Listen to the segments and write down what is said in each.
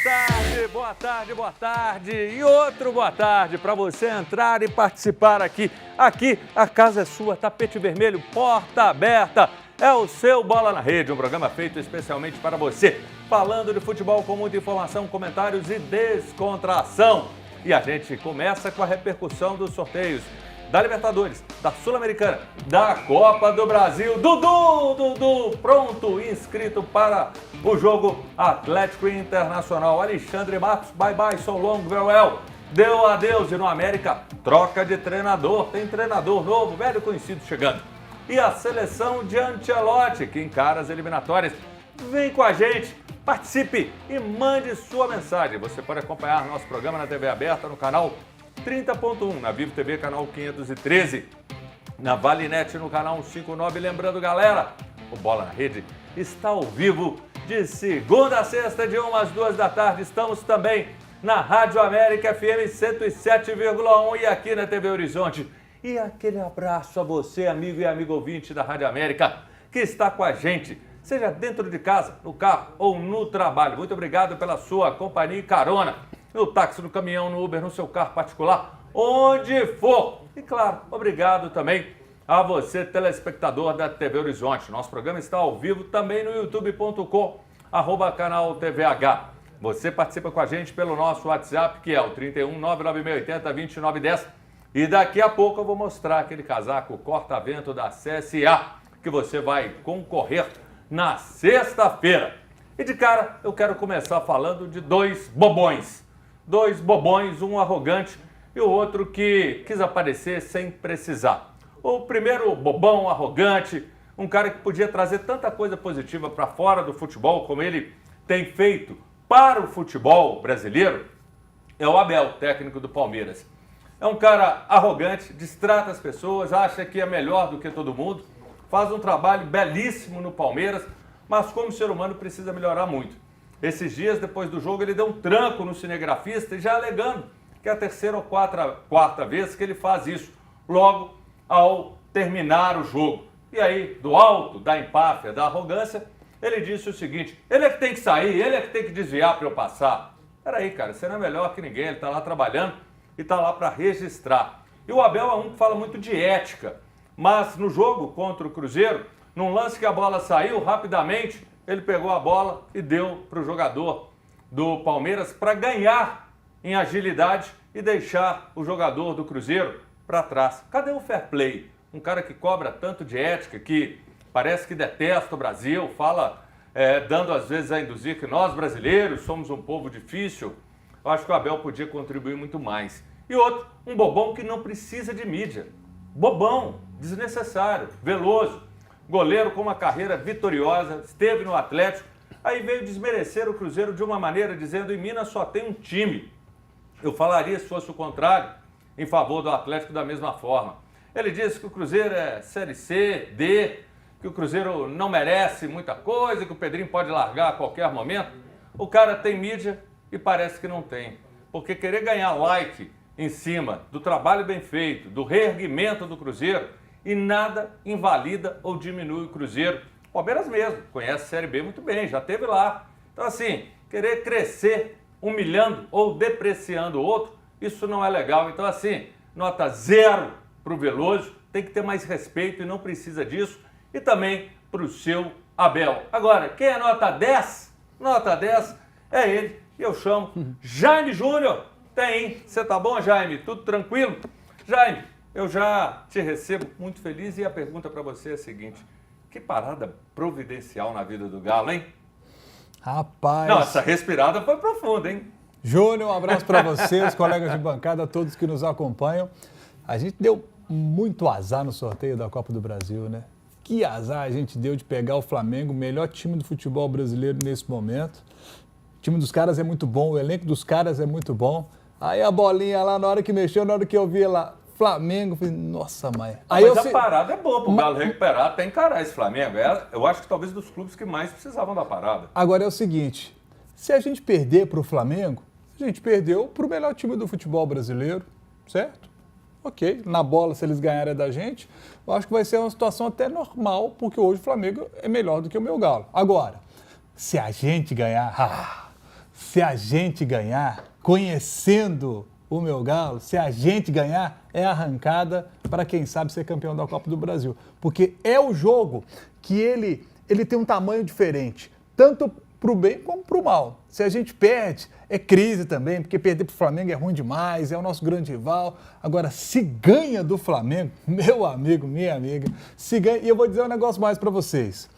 tarde, boa tarde, boa tarde. E outro boa tarde para você entrar e participar aqui. Aqui a casa é sua, tapete vermelho, porta aberta. É o seu Bola na Rede, um programa feito especialmente para você. Falando de futebol com muita informação, comentários e descontração. E a gente começa com a repercussão dos sorteios da Libertadores, da Sul-Americana, da Copa do Brasil. Dudu, pronto, inscrito para o jogo Atlético Internacional. Alexandre Matos, bye, so long, farewell. Deu adeus e no América, troca de treinador. Tem treinador novo, velho conhecido chegando. E a seleção de Ancelotti, que encara as eliminatórias. Vem com a gente, participe e mande sua mensagem. Você pode acompanhar nosso programa na TV aberta no canal 30.1, na Vivo TV, canal 513, na Valinet, no canal 159. Lembrando, galera, o Bola na Rede está ao vivo de segunda a sexta, de 1 às 2 da tarde. Estamos também na Rádio América FM 107,1 e aqui na TV Horizonte. E aquele abraço a você, amigo e amigo ouvinte da Rádio América, que está com a gente, seja dentro de casa, no carro ou no trabalho. Muito obrigado pela sua companhia e carona. No táxi, no caminhão, no Uber, no seu carro particular, onde for. E claro, obrigado também a você, telespectador da TV Horizonte. Nosso programa está ao vivo também no youtube.com/canal TVH. Você participa com a gente pelo nosso WhatsApp, que é o 31 99680 2910. E daqui a pouco eu vou mostrar aquele casaco corta-vento da CSA, que você vai concorrer na sexta-feira. E de cara, eu quero começar falando de dois bobões. Dois bobões, um arrogante e o outro que quis aparecer sem precisar. O primeiro bobão, arrogante, um cara que podia trazer tanta coisa positiva para fora do futebol, como ele tem feito para o futebol brasileiro, é o Abel, técnico do Palmeiras. É um cara arrogante, distrata as pessoas, acha que é melhor do que todo mundo, faz um trabalho belíssimo no Palmeiras, mas como ser humano precisa melhorar muito. Esses dias, depois do jogo, ele deu um tranco no cinegrafista e já alegando que é a terceira ou quarta vez que ele faz isso, logo ao terminar o jogo. E aí, do alto da empáfia, da arrogância, ele disse o seguinte: ele é que tem que sair, ele é que tem que desviar para eu passar. Peraí, cara, você não é melhor que ninguém, ele está lá trabalhando e está lá para registrar. E o Abel é um que fala muito de ética, mas no jogo contra o Cruzeiro, num lance que a bola saiu rapidamente, ele pegou a bola e deu para o jogador do Palmeiras para ganhar em agilidade e deixar o jogador do Cruzeiro para trás. Cadê o fair play? Um cara que cobra tanto de ética, que parece que detesta o Brasil, fala, dando às vezes a induzir que nós brasileiros somos um povo difícil. Eu acho que o Abel podia contribuir muito mais. E outro, um bobão que não precisa de mídia. Bobão, desnecessário, Veloso. Goleiro com uma carreira vitoriosa, esteve no Atlético, aí veio desmerecer o Cruzeiro de uma maneira, dizendo: em Minas só tem um time. Eu falaria, se fosse o contrário, em favor do Atlético da mesma forma. Ele disse que o Cruzeiro é Série C, D, que o Cruzeiro não merece muita coisa, que o Pedrinho pode largar a qualquer momento. O cara tem mídia e parece que não tem. Porque querer ganhar like em cima do trabalho bem feito, do reerguimento do Cruzeiro, e nada invalida ou diminui o Cruzeiro. O Palmeiras mesmo conhece a Série B muito bem, já esteve lá. Então assim, querer crescer humilhando ou depreciando o outro, isso não é legal. Então assim, nota 0 para o Veloso, tem que ter mais respeito e não precisa disso. E também para o seu Abel. Agora, quem é nota 10? Nota 10 é ele. E eu chamo Jaime Júnior. Tem, você tá bom, Jaime? Tudo tranquilo? Jaime, eu já te recebo muito feliz e a pergunta para você é a seguinte: que parada providencial na vida do Galo, hein? Rapaz... Não, essa respirada foi profunda, hein? Júnior, um abraço para você, os colegas de bancada, todos que nos acompanham. A gente deu muito azar no sorteio da Copa do Brasil, né? Que azar a gente deu de pegar o Flamengo, o melhor time do futebol brasileiro nesse momento. O time dos caras é muito bom, o elenco dos caras é muito bom. Aí a bolinha lá, na hora que mexeu, na hora que eu vi lá, Flamengo, falei, nossa, mãe. Aí mas a parada é boa pro Galo recuperar, até encarar esse Flamengo. Eu acho que talvez dos clubes que mais precisavam da parada. Agora é o seguinte, se a gente perder pro Flamengo, a gente perdeu pro melhor time do futebol brasileiro, certo? Ok, na bola, se eles ganharem da gente, eu acho que vai ser uma situação até normal, porque hoje o Flamengo é melhor do que o meu Galo. Agora, se a gente ganhar, se a gente ganhar, conhecendo o meu Galo, se a gente ganhar, é arrancada para quem sabe ser campeão da Copa do Brasil. Porque é o jogo que ele tem um tamanho diferente, tanto para o bem como para o mal. Se a gente perde, é crise também, porque perder para o Flamengo é ruim demais, é o nosso grande rival. Agora, se ganha do Flamengo, meu amigo, minha amiga, se ganha, e eu vou dizer um negócio mais para vocês.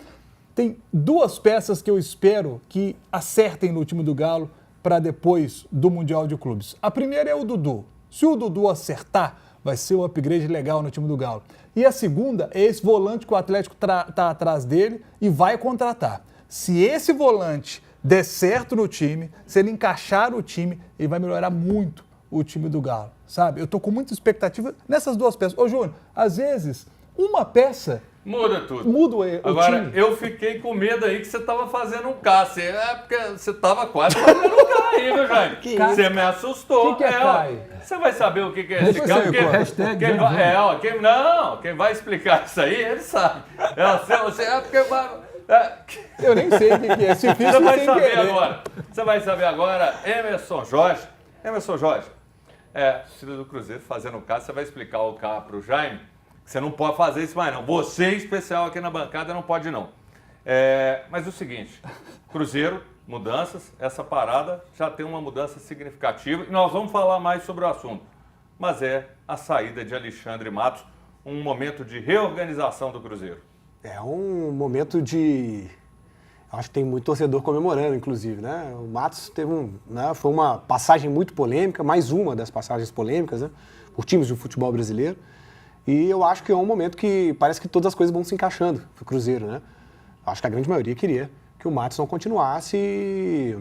Tem duas peças que eu espero que acertem no time do Galo para depois do Mundial de Clubes. A primeira é o Dudu. Se o Dudu acertar, vai ser um upgrade legal no time do Galo. E a segunda é esse volante que o Atlético tá atrás dele e vai contratar. Se esse volante der certo no time, se ele encaixar o time, ele vai melhorar muito o time do Galo, sabe? Eu tô com muita expectativa nessas duas peças. Ô, Júnior, às vezes, uma peça muda tudo. Muda o Agora, time. eu fiquei com medo aí que você tava fazendo um K. Porque você tava quase fazendo um K aí, viu, Jaime? Você me assustou. O que é K? Você vai saber o que é esse K. Quem vai explicar isso aí, ele sabe. Eu nem sei o que é. Se Você vai saber agora. Você vai saber agora, Emerson Jorge. Emerson Jorge, filho do Cruzeiro fazendo o K, você vai explicar o K pro Jaime. Você não pode fazer isso mais não. Você, em especial aqui na bancada, não pode não. Mas é o seguinte, Cruzeiro, mudanças, essa parada já tem uma mudança significativa e nós vamos falar mais sobre o assunto. Mas é a saída de Alexandre Matos, um momento de reorganização do Cruzeiro. É um momento de... Acho que tem muito torcedor comemorando, inclusive, né? O Matos teve foi uma passagem muito polêmica, mais uma das passagens polêmicas, né? Por times do futebol brasileiro. E eu acho que é um momento que parece que todas as coisas vão se encaixando pro Cruzeiro, né? Acho que a grande maioria queria que o Matos não continuasse.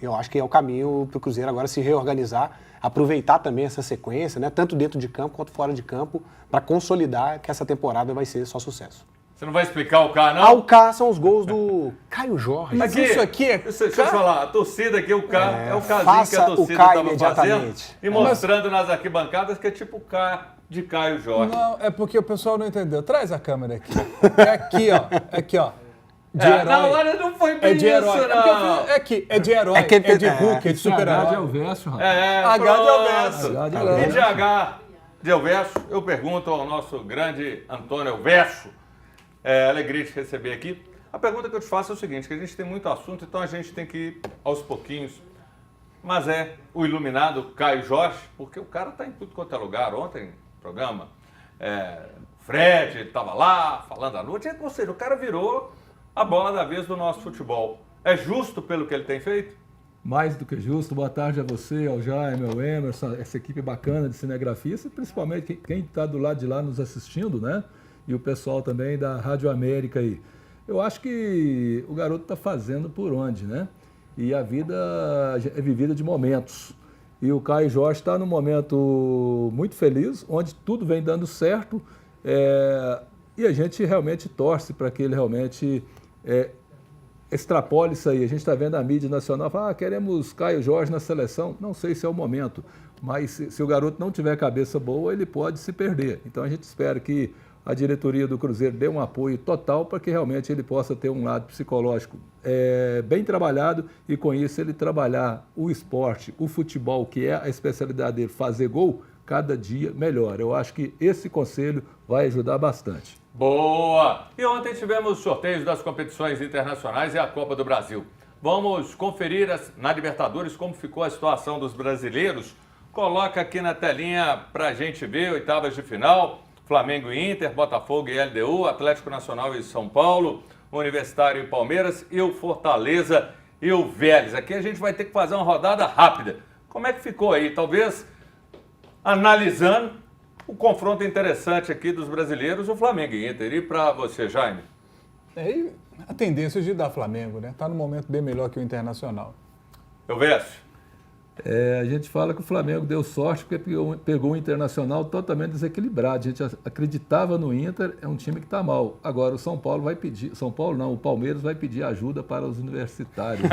Eu acho que é o caminho pro Cruzeiro agora se reorganizar, aproveitar também essa sequência, né? Tanto dentro de campo quanto fora de campo, para consolidar que essa temporada vai ser só sucesso. Você não vai explicar o K, não? O K são os gols do Caio Jorge. Mas isso aqui é... Deixa eu falar, a torcida aqui, o K é o Kzinho que a torcida estava fazendo e mostrando nas arquibancadas que é tipo o K de Caio Jorge. Não, é porque o pessoal não entendeu. Traz a câmera aqui. É aqui, ó. Aqui, ó. De herói. Não, olha, não foi bem de herói. isso, não. É aqui, é de herói, é de Hulk, é de super-herói. H de Elvésio, rapaz. H de Elvésio. E de H de Elvésio, eu pergunto ao nosso grande Antônio Elvésio, alegria de te receber aqui. A pergunta que eu te faço é o seguinte, que a gente tem muito assunto, então a gente tem que ir aos pouquinhos. Mas o iluminado Caio Jorge, porque o cara está em tudo quanto é lugar. Ontem, no programa, Fred estava lá, falando à noite. Ou seja, o cara virou a bola da vez do nosso futebol. É justo pelo que ele tem feito? Mais do que justo. Boa tarde a você, ao Jaime, ao Emerson, essa equipe bacana de cinegrafistas, principalmente quem está do lado de lá nos assistindo, né? E o pessoal também da Rádio América aí. Eu acho que o garoto está fazendo por onde, né? E a vida é vivida de momentos. E o Caio Jorge está num momento muito feliz, onde tudo vem dando certo. E a gente realmente torce para que ele realmente extrapole isso aí. A gente está vendo a mídia nacional falar, queremos Caio Jorge na seleção. Não sei se é o momento, mas se o garoto não tiver cabeça boa, ele pode se perder. Então a gente espera que a diretoria do Cruzeiro dê um apoio total para que realmente ele possa ter um lado psicológico bem trabalhado e com isso ele trabalhar o esporte, o futebol, que é a especialidade dele, fazer gol, cada dia melhor. Eu acho que esse conselho vai ajudar bastante. Boa! E ontem tivemos sorteios das competições internacionais e a Copa do Brasil. Vamos conferir na Libertadores como ficou a situação dos brasileiros. Coloca aqui na telinha para a gente ver, oitavas de final. Flamengo e Inter, Botafogo e LDU, Atlético Nacional e São Paulo, Universitário e Palmeiras, e o Fortaleza e o Vélez. Aqui a gente vai ter que fazer uma rodada rápida. Como é que ficou aí? Talvez analisando o confronto interessante aqui dos brasileiros, o Flamengo e Inter. E para você, Jaime? A tendência de dar Flamengo, né? Está num momento bem melhor que o Internacional. Elvésio? A gente fala que o Flamengo deu sorte porque pegou o Internacional totalmente desequilibrado. A gente acreditava no Inter, é um time que está mal. Agora o São Paulo vai pedir, o Palmeiras vai pedir ajuda para os universitários.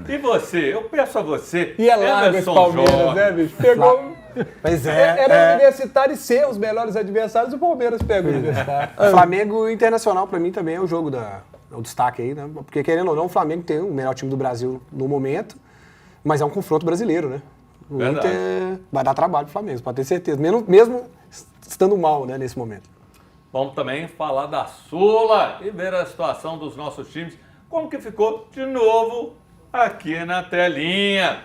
E você? Eu peço a você. E é largo esse Palmeiras, né, bicho? Pegou... Pois Era Universitário e ser os melhores adversários, o Palmeiras pega o Universitário. Flamengo Internacional, para mim, também é o jogo da o destaque aí, né? Porque querendo ou não, o Flamengo tem o melhor time do Brasil no momento, mas é um confronto brasileiro, né? O Verdade. Inter vai dar trabalho pro Flamengo, pode ter certeza, mesmo estando mal, né, nesse momento. Vamos também falar da Sula e ver a situação dos nossos times, como que ficou de novo aqui na telinha.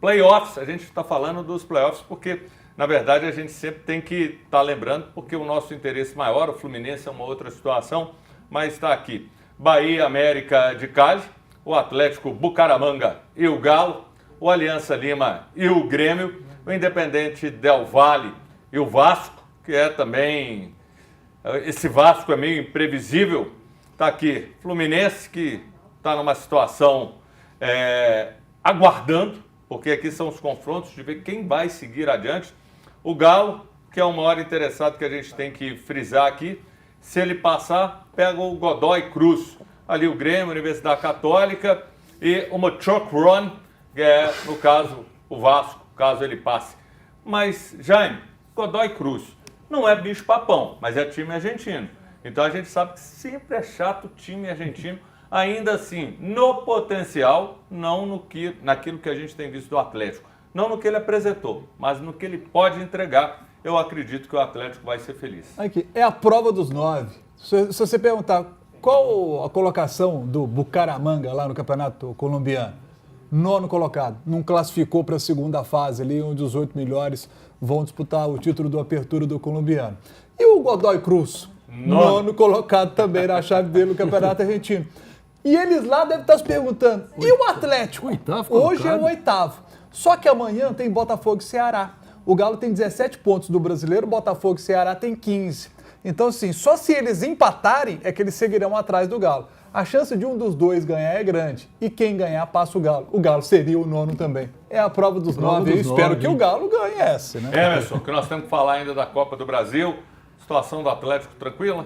Playoffs, a gente está falando dos playoffs porque, na verdade, a gente sempre tem que estar lembrando, porque o nosso interesse maior, o Fluminense é uma outra situação, mas está aqui. Bahia, América de Cali, o Atlético Bucaramanga e o Galo, o Aliança Lima e o Grêmio, o Independente Del Valle e o Vasco, que é também... Esse Vasco é meio imprevisível. Está aqui Fluminense, que está numa situação aguardando, porque aqui são os confrontos de ver quem vai seguir adiante. O Galo, que é o maior interessado que a gente tem que frisar aqui. Se ele passar, pega o Godoy Cruz. Ali o Grêmio, Universidade Católica e o Mochok Run, que é, no caso, o Vasco, caso ele passe. Mas, Jaime, Godoy Cruz não é bicho-papão, mas é time argentino. Então a gente sabe que sempre é chato o time argentino, ainda assim, no potencial, não naquilo que a gente tem visto do Atlético. Não no que ele apresentou, mas no que ele pode entregar, eu acredito que o Atlético vai ser feliz. Aqui, é a prova dos 9. Se você perguntar qual a colocação do Bucaramanga lá no Campeonato Colombiano, 9º colocado, não classificou para a segunda fase ali, onde os 8 melhores vão disputar o título do Apertura do Colombiano. E o Godoy Cruz, 9º colocado também na chave dele no Campeonato Argentino. E eles lá devem estar se perguntando, e o Atlético? Hoje é o 8º. Só que amanhã tem Botafogo e Ceará. O Galo tem 17 pontos do Brasileiro, o Botafogo e Ceará tem 15. Então, assim, só se eles empatarem é que eles seguirão atrás do Galo. A chance de um dos dois ganhar é grande. E quem ganhar passa o Galo. O Galo seria o 9º também. É a prova dos 9. Eu espero que o Galo ganhe essa, né? Emerson, que nós temos que falar ainda da Copa do Brasil. Situação do Atlético tranquila?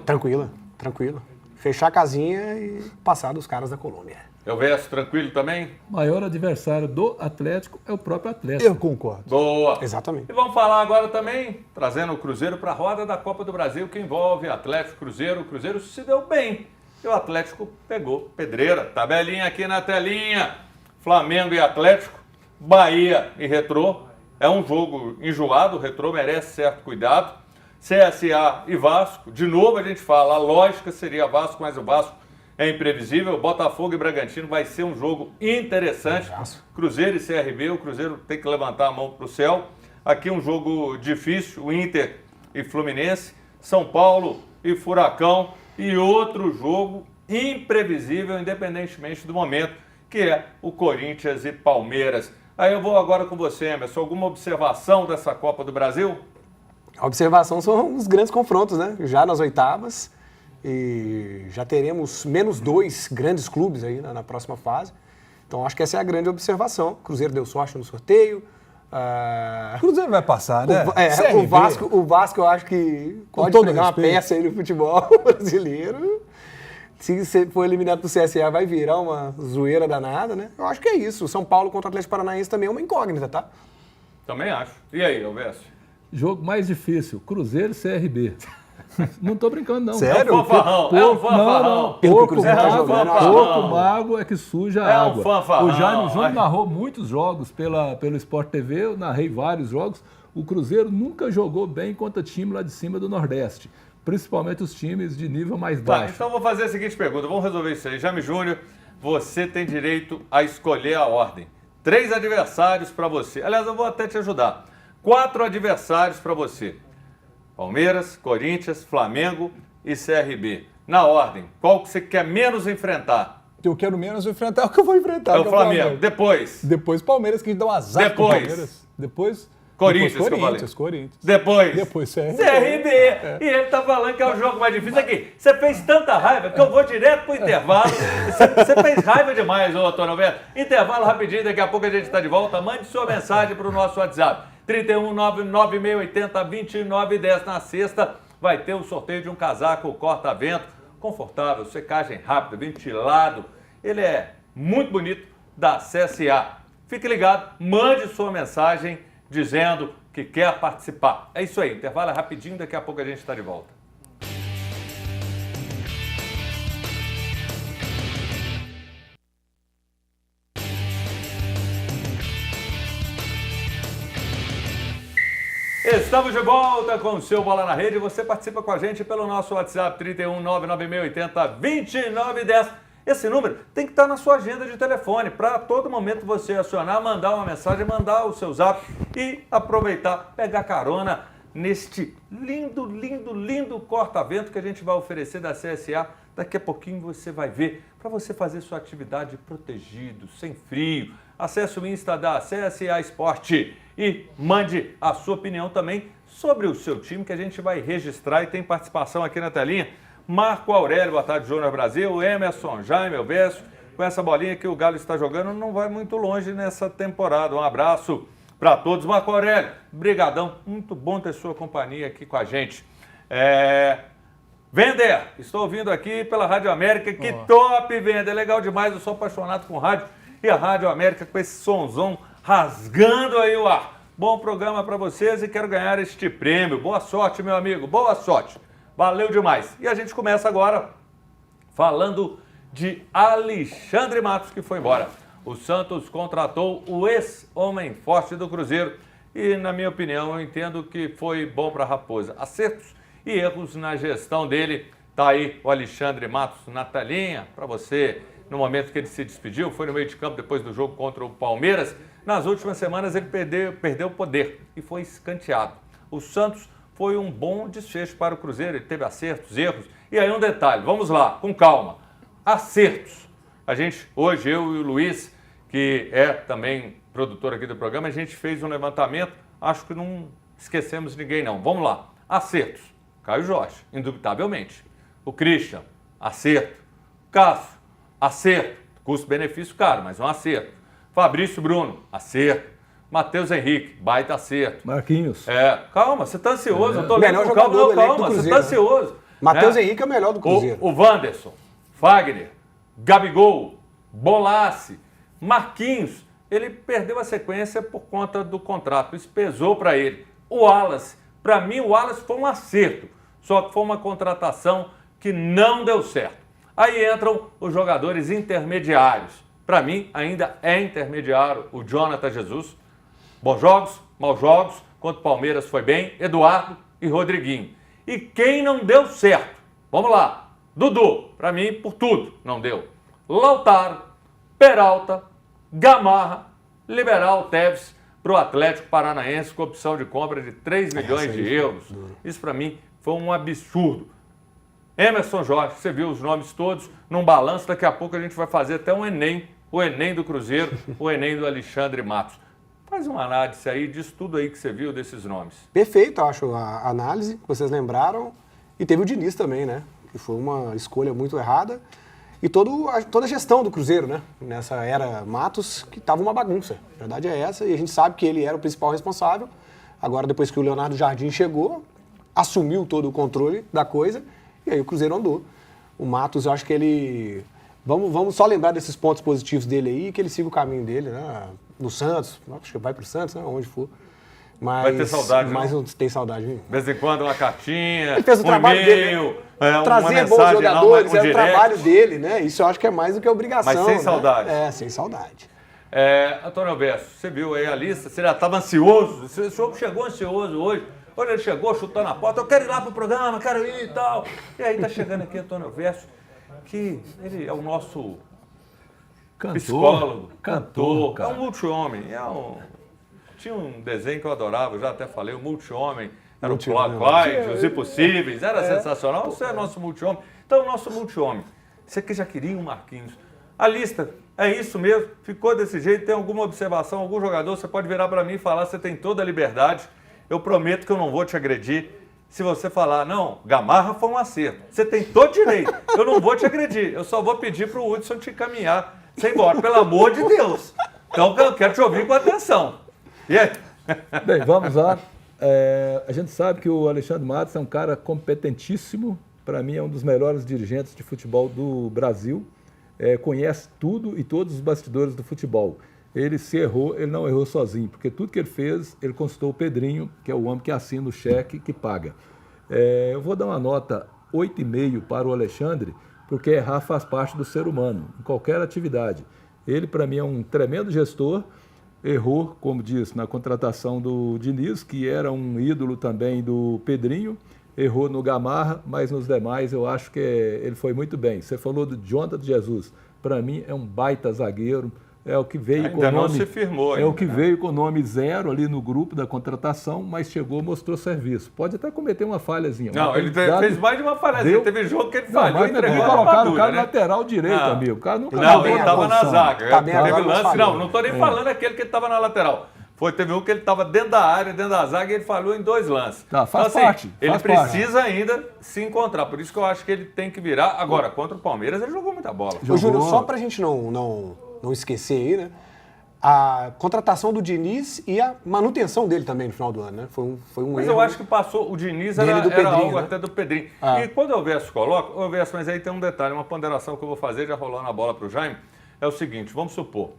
Tranquila. Fechar a casinha e passar dos caras da Colômbia. Eu vejo tranquilo também? O maior adversário do Atlético é o próprio Atlético. Eu concordo. Boa. Exatamente. E vamos falar agora também, trazendo o Cruzeiro para a roda da Copa do Brasil, que envolve Atlético e Cruzeiro. O Cruzeiro se deu bem e o Atlético pegou pedreira. Tabelinha aqui na telinha. Flamengo e Atlético, Bahia e Retrô. É um jogo enjoado, o Retrô merece certo cuidado. CSA e Vasco, de novo a gente fala, a lógica seria Vasco, mas o Vasco é imprevisível. Botafogo e Bragantino vai ser um jogo interessante. Cruzeiro e CRB, o Cruzeiro tem que levantar a mão para o céu. Aqui um jogo difícil, o Inter e Fluminense, São Paulo e Furacão. E outro jogo imprevisível, independentemente do momento, que é o Corinthians e Palmeiras. Aí eu vou agora com você, Emerson. Alguma observação dessa Copa do Brasil? A observação são os grandes confrontos, né? Já nas oitavas. E já teremos menos 2 grandes clubes aí na próxima fase. Então acho que essa é a grande observação. O Cruzeiro deu sorte no sorteio. O Cruzeiro vai passar, né? O Vasco eu acho que pode pegar uma peça aí no futebol brasileiro. Se for eliminado pro CSA vai virar uma zoeira danada, né? Eu acho que é isso. O São Paulo contra o Atlético Paranaense também é uma incógnita, tá? Também acho. E aí, Alves? Jogo mais difícil, Cruzeiro e CRB. Não tô brincando, não. Sério? É um fanfarrão. Não. Pouco mago é que suja a água. Um fanfarrão. O Jaime Júnior narrou muitos jogos pelo Sport TV, eu narrei vários jogos. O Cruzeiro nunca jogou bem contra time lá de cima do Nordeste. Principalmente os times de nível mais baixo. Então vou fazer a seguinte pergunta, vamos resolver isso aí. Jaime Júnior, você tem direito a escolher a ordem. 3 adversários para você. Aliás, eu vou até te ajudar. 4 adversários para você. Palmeiras, Corinthians, Flamengo e CRB. Na ordem, qual que você quer menos enfrentar? Eu quero menos enfrentar é o que eu vou enfrentar. É o Flamengo. Depois Palmeiras, que dá um azar com o Palmeiras. Depois Corinthians. Depois CRB. E ele tá falando que é o jogo mais difícil. Aqui, você fez tanta raiva que eu vou direto pro intervalo. Você fez raiva demais, ô Antônio Alberto. Intervalo rapidinho, daqui a pouco a gente tá de volta. Mande sua mensagem pro nosso WhatsApp. 31996802910. Na sexta vai ter o sorteio de um casaco corta-vento, confortável, secagem rápida, ventilado. Ele é muito bonito, da CSA. Fique ligado, mande sua mensagem dizendo que quer participar. É isso aí, intervalo é rapidinho, daqui a pouco a gente está de volta. Estamos de volta com o seu Bola na Rede. Você participa com a gente pelo nosso WhatsApp 31 99680 2910. Esse número tem que estar na sua agenda de telefone para todo momento você acionar, mandar uma mensagem, mandar o seu zap e aproveitar, pegar carona neste lindo, lindo, lindo corta-vento que a gente vai oferecer da CSA. Daqui a pouquinho você vai ver, para você fazer sua atividade protegido, sem frio. Acesse o Insta da CSA Esporte e mande a sua opinião também sobre o seu time, que a gente vai registrar e tem participação aqui na telinha. Marco Aurélio, boa tarde, Júnior Brasil, Emerson, Jaime, Elvésio. Com essa bolinha que o Galo está jogando, não vai muito longe nessa temporada. Um abraço para todos. Marco Aurélio, brigadão, muito bom ter sua companhia aqui com a gente. Vender, estou ouvindo aqui pela Rádio América, que top, Vender, legal demais, eu sou apaixonado com rádio. E a Rádio América com esse sonzão rasgando aí o ar. Bom programa para vocês e quero ganhar este prêmio. Boa sorte, meu amigo, boa sorte. Valeu demais. E a gente começa agora falando de Alexandre Matos, que foi embora. O Santos contratou o ex-homem forte do Cruzeiro e, na minha opinião, eu entendo que foi bom para a Raposa. Acertos e erros na gestão dele. Tá aí o Alexandre Matos na telinha para você. No momento que ele se despediu, foi no meio de campo depois do jogo contra o Palmeiras. Nas últimas semanas ele perdeu o poder e foi escanteado. O Santos foi um bom desfecho para o Cruzeiro, ele teve acertos, erros. E aí um detalhe, vamos lá, com calma. Acertos. A gente, hoje, eu e o Luiz, que é também produtor aqui do programa, a gente fez um levantamento, acho que não esquecemos ninguém não. Vamos lá. Acertos. Caio Jorge, indubitavelmente. O Christian, acerto. Cássio, acerto. Custo-benefício caro, mas um acerto. Fabrício Bruno, acerto. Matheus Henrique, baita acerto. Marquinhos. Calma, você está ansioso. Eu tô lendo Melhor com calma. jogador do elenco Calma, do você Cruzeiro, está ansioso. Matheus Henrique é o melhor do Cruzeiro. O Wanderson, Fagner, Gabigol, Bolassi, Marquinhos, ele perdeu a sequência por conta do contrato. Isso pesou para ele. O Wallace, para mim o Wallace foi um acerto. Só que foi uma contratação que não deu certo. Aí entram os jogadores intermediários. Para mim, ainda é intermediário o Jonathan Jesus. Bons jogos, maus jogos. Contra o Palmeiras foi bem. Eduardo e Rodriguinho. E quem não deu certo? Vamos lá. Dudu, para mim, por tudo, não deu. Lautaro, Peralta, Gamarra, Liberal Teves para o Atlético Paranaense com opção de compra de 3 milhões de euros. Isso para mim foi um absurdo. Emerson Jorge, você viu os nomes todos num balanço, daqui a pouco a gente vai fazer até um Enem, o Enem do Cruzeiro, o Enem do Alexandre Matos. Faz uma análise aí disso tudo aí que você viu desses nomes. Perfeito, acho, a análise que vocês lembraram. E teve o Diniz também, né? Que foi uma escolha muito errada. E toda a gestão do Cruzeiro, né? Nessa era Matos, que estava uma bagunça. A verdade é essa, e a gente sabe que ele era o principal responsável. Agora, depois que o Leonardo Jardim chegou, assumiu todo o controle da coisa, e aí o Cruzeiro andou. O Matos, eu acho que ele... Vamos só lembrar desses pontos positivos dele aí, que ele siga o caminho dele, né? No Santos, acho que vai pro Santos, né? Onde for. Mas, vai ter saudade, mas não? tem saudade, viu? De vez em quando uma cartinha, ele fez o trabalho e-mail, dele, trazer bons jogadores, é o trabalho dele, né? Isso eu acho que é mais do que obrigação. Mas sem saudade. É, sem saudade. Antônio Alberto, você viu aí a lista, você já estava ansioso, o senhor chegou ansioso hoje. Hoje ele chegou, chutou na porta, eu quero ir lá pro programa, quero ir e tal. E aí tá chegando aqui Antônio Alberto, que ele é o nosso psicólogo, cantor, é um multi-homem, tinha um desenho que eu adorava, eu já até falei, o multi-homem, era o Clyde, Os Impossíveis, era sensacional, você é nosso multi-homem. Então, o nosso multi-homem, você que já queria um Marquinhos, a lista é isso mesmo, ficou desse jeito, tem alguma observação, algum jogador, você pode virar para mim e falar, você tem toda a liberdade, eu prometo que eu não vou te agredir. Se você falar, não, Gamarra foi um acerto, você tem todo direito, eu não vou te agredir, eu só vou pedir para o Hudson te encaminhar, você ir embora, pelo amor de Deus. Então, eu quero te ouvir com atenção. E aí? Bem, vamos lá. A gente sabe que o Alexandre Matos é um cara competentíssimo, para mim é um dos melhores dirigentes de futebol do Brasil, conhece tudo e todos os bastidores do futebol. Ele se errou, ele não errou sozinho, porque tudo que ele fez, ele consultou o Pedrinho, que é o homem que assina o cheque, que paga. Eu vou dar uma nota 8,5 para o Alexandre, porque errar faz parte do ser humano, em qualquer atividade. Ele, para mim, é um tremendo gestor errou, como disse, na contratação do Diniz, que era um ídolo também do Pedrinho, errou no Gamarra, mas nos demais eu acho que ele foi muito bem. Você falou do Jonathan Jesus, para mim é um baita zagueiro, é o que veio Ainda com o não nome, se firmou. é o que veio com o nome 0 ali no grupo da contratação, mas chegou, mostrou serviço. Pode até cometer uma falhazinha. Não, ele fez mais de uma falhazinha. Teve jogo que ele falhou, mas entregou a colocaram o armadura, cara né? lateral direito, Não. amigo. O cara nunca Não, bem ele a estava na posição. zaga. Tá bem a Teve zaga, mas lance, falhou. não estou nem falando aquele que ele estava na lateral. Teve um que ele estava dentro da área, dentro da zaga, e ele falhou em 2 lances. Tá, faz então, assim, parte, ele faz precisa ainda se encontrar. Por isso que eu acho que ele tem que virar. Agora, contra o Palmeiras, ele jogou muita bola. Ô, Júlio, só pra gente não esquecer aí, né? A contratação do Diniz e a manutenção dele também no final do ano, né? Foi um Mas erro. eu acho que passou, o Diniz Dele era, e do era Pedrinho, algo né? até do Pedrinho. Ah. E quando eu verso coloco, mas aí tem um detalhe, uma ponderação que eu vou fazer, já rolou na bola para o Jaime, é o seguinte, vamos supor,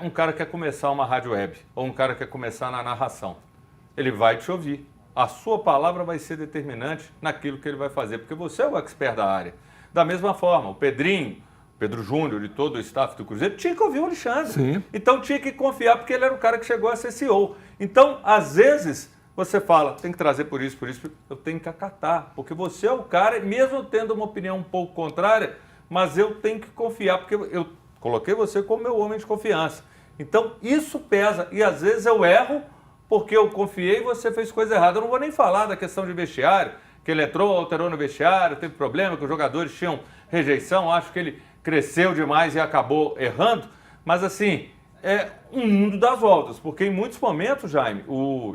um cara quer começar uma rádio web, ou um cara quer começar na narração, ele vai te ouvir. A sua palavra vai ser determinante naquilo que ele vai fazer, porque você é o expert da área. Da mesma forma, o Pedro Júnior e todo o staff do Cruzeiro tinha que ouvir o Alexandre. Sim. Então tinha que confiar, porque ele era o cara que chegou a ser CEO. Então, às vezes, você fala, tem que trazer por isso, eu tenho que acatar. Porque você é o cara, mesmo tendo uma opinião um pouco contrária, mas eu tenho que confiar, porque eu coloquei você como meu homem de confiança. Então, isso pesa. E às vezes eu erro, porque eu confiei e você fez coisa errada. Eu não vou nem falar da questão de vestiário, que ele entrou, alterou no vestiário, teve problema, que os jogadores tinham rejeição, acho que ele cresceu demais e acabou errando, mas assim, é um mundo das voltas, porque em muitos momentos, Jaime,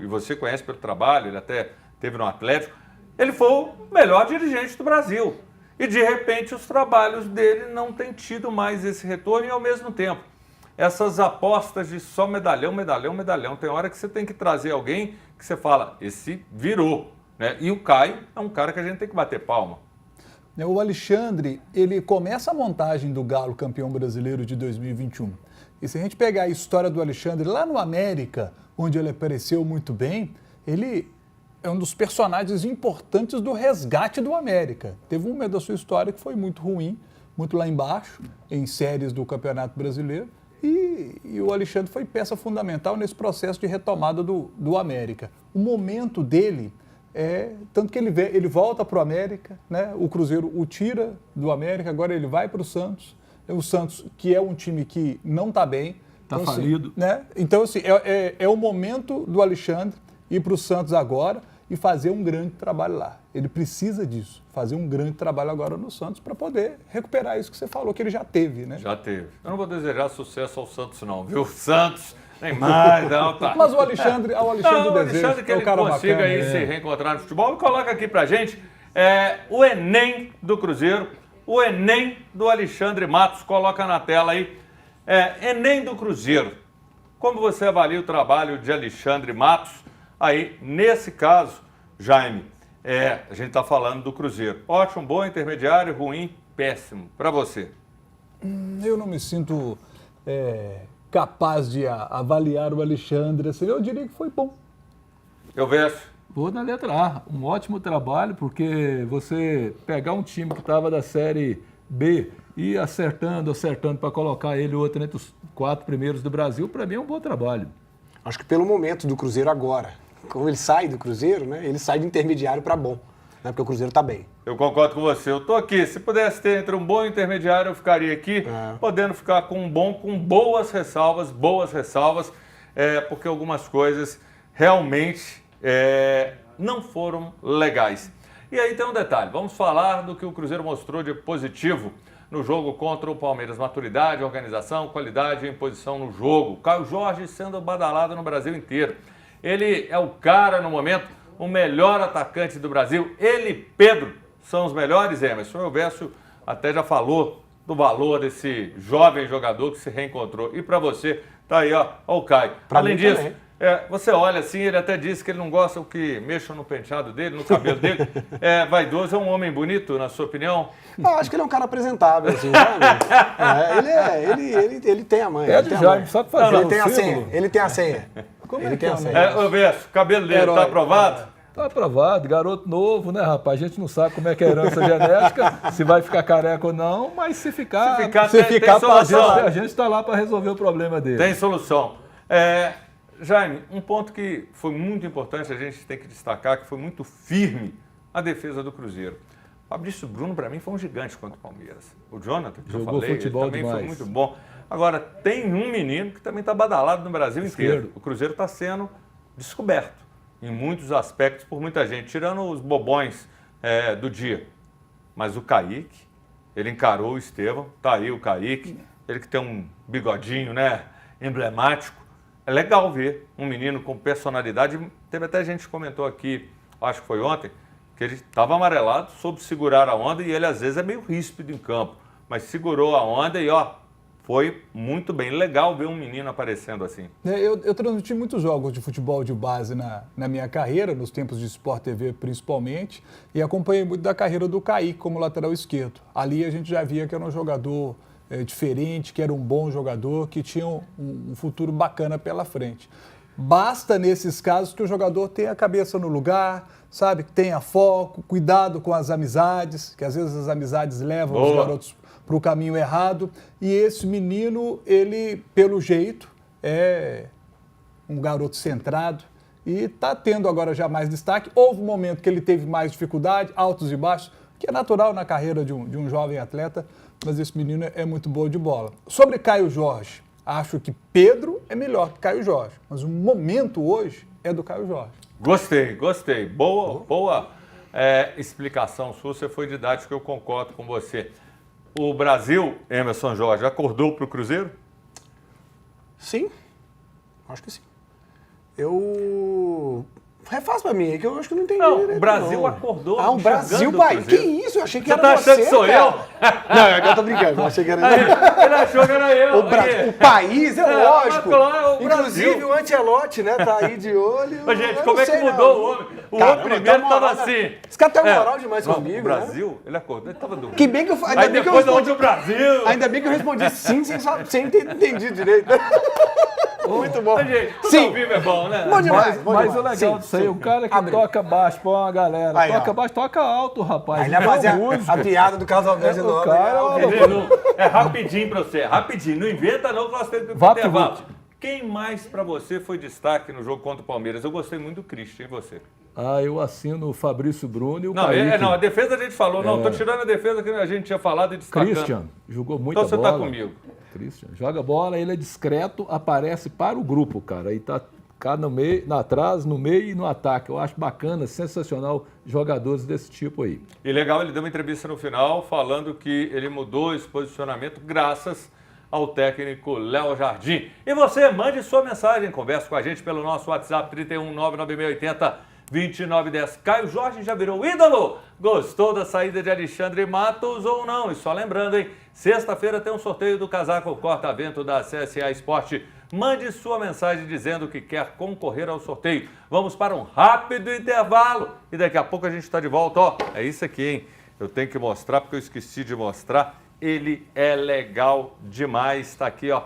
e você conhece pelo trabalho, ele até teve no Atlético, ele foi o melhor dirigente do Brasil. E de repente os trabalhos dele não têm tido mais esse retorno e ao mesmo tempo, essas apostas de só medalhão, medalhão, medalhão, tem hora que você tem que trazer alguém que você fala, esse virou, né? E o Caio é um cara que a gente tem que bater palma. O Alexandre, ele começa a montagem do Galo campeão brasileiro de 2021. E se a gente pegar a história do Alexandre lá no América, onde ele apareceu muito bem, ele é um dos personagens importantes do resgate do América. Teve um momento da sua história que foi muito ruim, muito lá embaixo, em séries do Campeonato Brasileiro, e o Alexandre foi peça fundamental nesse processo de retomada do América. O momento dele tanto que ele volta para o América, né? O Cruzeiro o tira do América, agora ele vai para o Santos, que é um time que não está bem. Está então, falido. Assim, né? Então, assim, é o momento do Alexandre ir para o Santos agora e fazer um grande trabalho lá. Ele precisa disso, fazer um grande trabalho agora no Santos para poder recuperar isso que você falou que ele já teve, né? Já teve. Eu não vou desejar sucesso ao Santos não, viu? Santos, nem mais, não, tá. Mas o Alexandre o deseja, Alexandre que é um ele cara consiga bacana, aí se reencontrar no futebol. E coloca aqui pra gente o Enem do Cruzeiro, o Enem do Alexandre Matos. Coloca na tela aí. Enem do Cruzeiro. Como você avalia o trabalho de Alexandre Matos? Aí, nesse caso, Jaime, a gente está falando do Cruzeiro. Ótimo, bom, intermediário, ruim, péssimo. Para você. Eu não me sinto capaz de avaliar o Alexandre, assim, eu diria que foi bom. Eu vejo. Vou na letra A. Um ótimo trabalho, porque você pegar um time que estava da Série B e acertando para colocar ele outro entre os 4 primeiros do Brasil, para mim é um bom trabalho. Acho que pelo momento do Cruzeiro agora, como ele sai do Cruzeiro, né? Ele sai de intermediário para bom, né? Porque o Cruzeiro está bem. Eu concordo com você. Eu estou aqui. Se pudesse ter entre um bom intermediário, eu ficaria aqui, podendo ficar com um bom, com boas ressalvas, porque algumas coisas realmente não foram legais. E aí tem um detalhe. Vamos falar do que o Cruzeiro mostrou de positivo no jogo contra o Palmeiras. Maturidade, organização, qualidade e imposição no jogo. Caio Jorge sendo badalado no Brasil inteiro. Ele é o cara, no momento, o melhor atacante do Brasil. Ele e Pedro são os melhores, Emerson. O Elvésio até já falou do valor desse jovem jogador que se reencontrou. E para você, tá aí, ó o Caio. Além disso, você olha assim, ele até disse que ele não gosta que mexam no penteado dele, no cabelo dele. Vaidoso, é um homem bonito, na sua opinião? Acho que ele é um cara apresentável, assim, sabe? Ele tem a manha. Pede já, sabe fazer ele tem a senha. Ele tem a senha. Como ele é que é o Elvésio, o cabelo dele tá aprovado? Tá aprovado, garoto novo, né, rapaz? A gente não sabe como é que é a herança genética, se vai ficar careca ou não, mas se ficar tem solução. a gente está lá para resolver o problema dele. Tem solução. Jaime, um ponto que foi muito importante, a gente tem que destacar, que foi muito firme a defesa do Cruzeiro. Fabrício Bruno, para mim, foi um gigante contra o Palmeiras. O Jonathan, que Jogou eu falei, futebol ele também demais. foi muito bom. Agora, tem um menino que também está badalado no Brasil inteiro. O Cruzeiro está sendo descoberto em muitos aspectos por muita gente, tirando os bobões do dia. Mas o Kaique, ele encarou o Estevão, tá aí o Kaique, ele que tem um bigodinho, né, emblemático. É legal ver um menino com personalidade. Teve até gente que comentou aqui, acho que foi ontem, que ele estava amarelado, soube segurar a onda e ele às vezes é meio ríspido em campo, mas segurou a onda e foi muito bem. Legal ver um menino aparecendo assim. Eu transmiti muitos jogos de futebol de base na minha carreira, nos tempos de Sport TV principalmente, e acompanhei muito da carreira do Kaique como lateral esquerdo. Ali a gente já via que era um jogador diferente, que era um bom jogador, que tinha um futuro bacana pela frente. Basta, nesses casos, que o jogador tenha a cabeça no lugar, sabe? Que tenha foco, cuidado com as amizades, que às vezes as amizades levam os garotos para o caminho errado. E esse menino, ele, pelo jeito, é um garoto centrado e está tendo agora já mais destaque. Houve um momento que ele teve mais dificuldade, altos e baixos, que é natural na carreira de um jovem atleta, mas esse menino é muito bom de bola. Sobre Caio Jorge, acho que Pedro é melhor que Caio Jorge, mas o momento hoje é do Caio Jorge. Gostei. Boa explicação sua, você foi didático, eu concordo com você. O Brasil, Emerson Jorge, acordou para o Cruzeiro? Sim, acho que sim. Refaz pra mim, que eu acho que eu não entendi direito, o Brasil acordou. O Brasil, pai, que isso? Eu achei que era tá achando que sou cara. eu? Não, é que eu tô brincando, eu achei que era... Ele achou que era eu. O país, é lógico. Claro, o Inclusive Brasil. o Ancelotti, né, tá aí de olho. Mas, gente, Eu como não é que sei, mudou não. o homem? O Caramba, homem primeiro tá moral, estava né? assim. Esse cara tem moral demais Não, comigo, o Brasil, ele acordou, ele estava dormindo. Que bem que eu... Aí depois onde o Brasil... Ainda bem que eu respondi sim, sem ter entendido direito. Muito bom. Mas, gente, tudo Sim. ao vivo é bom, né? Bom demais, bom Mas o demais. legal Sim, disso aí, sim. o cara que Abre. toca baixo pra uma galera, Aí, toca ó. baixo, toca alto, rapaz. Aí ele vai fazer a piada do Carlos Alberto de O novo. cara né? É rapidinho pra você, rapidinho. Não inventa não que nós temos que ir pro Vapt, intervalo. vupt. Quem mais pra você foi destaque no jogo contra o Palmeiras? Eu gostei muito do Christian, e você? Eu assino o Fabrício Bruno e o Não, Kaique. a defesa a gente falou. Não, tô tirando a defesa que a gente tinha falado e destacando. Christian, jogou muita Então você bola. tá comigo. Christian, joga bola, ele é discreto, aparece para o grupo, cara. E tá cá no meio, atrás, no meio e no ataque. Eu acho bacana, sensacional jogadores desse tipo aí. E legal, ele deu uma entrevista no final falando que ele mudou esse posicionamento graças ao técnico Léo Jardim. E você, mande sua mensagem, converse com a gente pelo nosso WhatsApp 31996802910. Caio Jorge já virou ídolo? Gostou da saída de Alexandre Matos ou não? E só lembrando, hein? Sexta-feira tem um sorteio do casaco corta-vento da CSA Esporte. Mande sua mensagem dizendo que quer concorrer ao sorteio. Vamos para um rápido intervalo e daqui a pouco a gente está de volta. Ó, é isso aqui, hein? Eu tenho que mostrar porque eu esqueci de mostrar. Ele é legal demais. Está aqui, ó,